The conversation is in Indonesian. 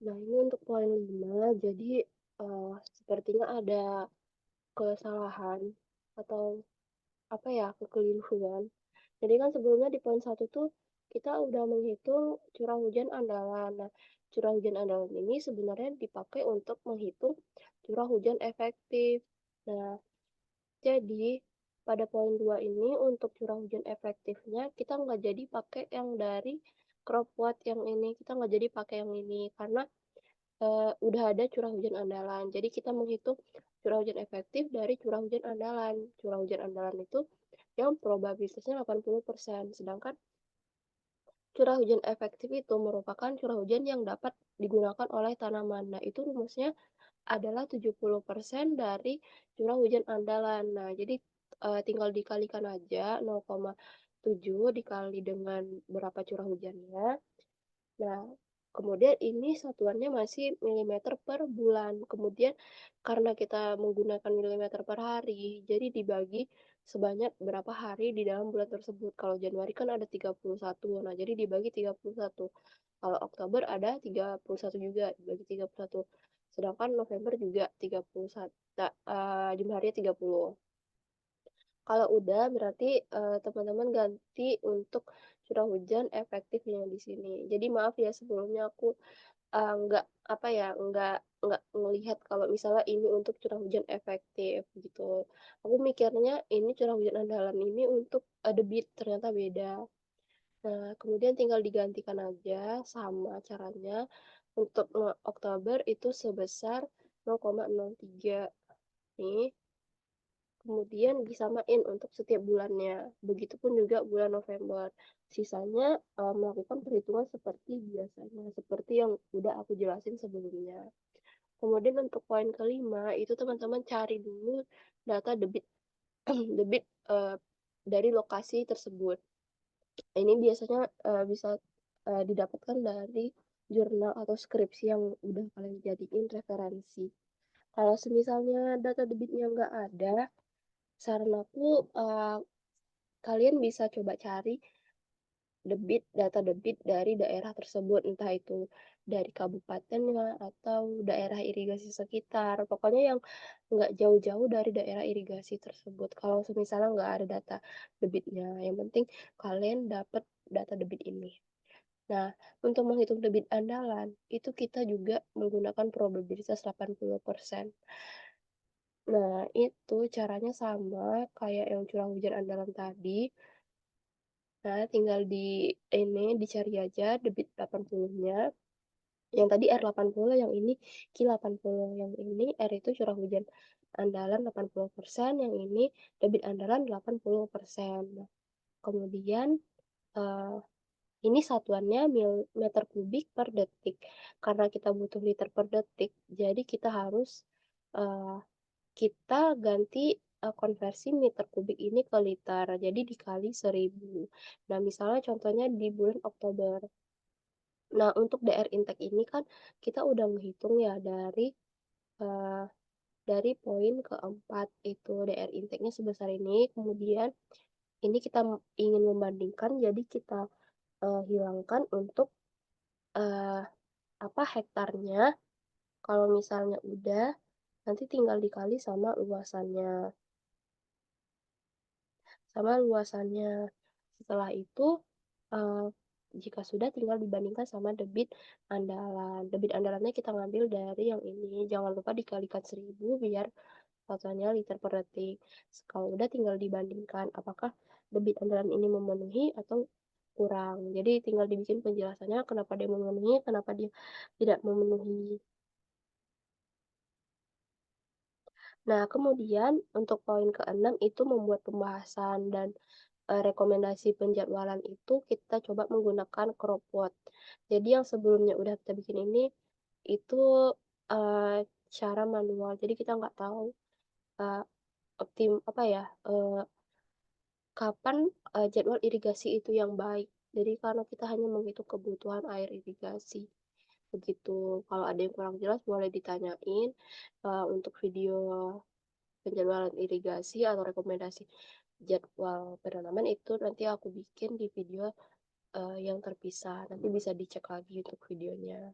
Nah, ini untuk poin 5, jadi, sepertinya ada kesalahan atau, apa ya, kekeliruan. Jadi kan sebelumnya di poin 1 tuh, kita udah menghitung curah hujan andalan. Nah, curah hujan andalan ini sebenarnya dipakai untuk menghitung curah hujan efektif. Nah, jadi pada poin 2 ini untuk curah hujan efektifnya, kita nggak jadi pakai yang dari crop watt yang ini, kita nggak jadi pakai yang ini, karena udah ada curah hujan andalan. Jadi kita menghitung curah hujan efektif dari curah hujan andalan. Curah hujan andalan itu yang probabilitasnya 80%, sedangkan curah hujan efektif itu merupakan curah hujan yang dapat digunakan oleh tanaman. Nah, itu rumusnya adalah 70% dari curah hujan andalan. Nah, jadi, tinggal dikalikan aja 0,7 dikali dengan berapa curah hujannya. Nah, kemudian ini satuannya masih milimeter per bulan. Kemudian karena kita menggunakan milimeter per hari, jadi dibagi sebanyak berapa hari di dalam bulan tersebut. Kalau Januari kan ada 31, nah jadi dibagi 31. Kalau Oktober ada 31 juga, dibagi 31. Sedangkan November juga 31, jumlah harinya 30. Kalau udah berarti, teman-teman ganti untuk curah hujan efektifnya di sini. Jadi maaf ya sebelumnya aku, nggak, apa ya, nggak ngelihat kalau misalnya ini untuk curah hujan efektif gitu. Aku mikirnya ini curah hujan andalan ini untuk, debit, ternyata beda. Nah, kemudian tinggal digantikan aja sama caranya. Untuk Oktober itu sebesar 0,03 nih. Kemudian disamain untuk setiap bulannya, begitupun juga bulan November. Sisanya, melakukan perhitungan seperti biasanya, seperti yang udah aku jelasin sebelumnya. Kemudian untuk poin kelima, itu teman-teman cari dulu data debit debit, dari lokasi tersebut. Ini biasanya, bisa, didapatkan dari jurnal atau skripsi yang udah kalian jadiin referensi. Kalau semisalnya data debitnya nggak ada, saran aku, kalian bisa coba cari data debit dari daerah tersebut, entah itu dari kabupatennya atau daerah irigasi sekitar, pokoknya yang nggak jauh-jauh dari daerah irigasi tersebut. Kalau misalnya nggak ada data debitnya, yang penting kalian dapat data debit ini. Nah, untuk menghitung debit andalan, itu kita juga menggunakan probabilitas 80%. Nah, itu caranya sama kayak yang curah hujan andalan tadi. Nah, tinggal dicari aja debit 80-nya. Yang tadi R80, yang ini Q80. Yang ini R itu curah hujan andalan 80%, yang ini debit andalan 80%. Nah, kemudian, eee, ini satuannya meter kubik per detik. Karena kita butuh liter per detik, jadi eee, kita ganti, konversi meter kubik ini ke liter, jadi dikali 1.000. Nah, misalnya contohnya di bulan Oktober. Nah, untuk DR intake ini kan kita udah menghitung ya eee, dari poin keempat itu DR intake-nya sebesar ini, kemudian ini kita ingin membandingkan, jadi kita, hilangkan untuk, eee, hektarnya. Kalau misalnya udah, nanti tinggal dikali sama luasannya. Setelah itu, eee, jika sudah tinggal dibandingkan sama debit andalan. Debit andalannya kita ngambil dari yang ini, jangan lupa dikalikan 1.000 biar satuannya liter per detik. Kalau udah tinggal dibandingkan apakah debit andalan ini memenuhi atau kurang. Jadi tinggal dibikin penjelasannya kenapa dia memenuhi, kenapa dia tidak memenuhi. Nah, kemudian untuk poin keenam itu membuat pembahasan dan rekomendasi penjadwalan itu kita coba menggunakan Cropword. Jadi yang sebelumnya udah kita bikin ini, itu, secara manual. Jadi kita nggak tahu, eee, apa ya, kapan, jadwal irigasi itu yang baik. Jadi karena kita hanya menghitung kebutuhan air irigasi, begitu. Kalau ada yang kurang jelas boleh ditanyain, untuk video penjadwalan irigasi atau rekomendasi jadwal penanaman itu nanti aku bikin di video yang terpisah, nanti bisa dicek lagi untuk videonya.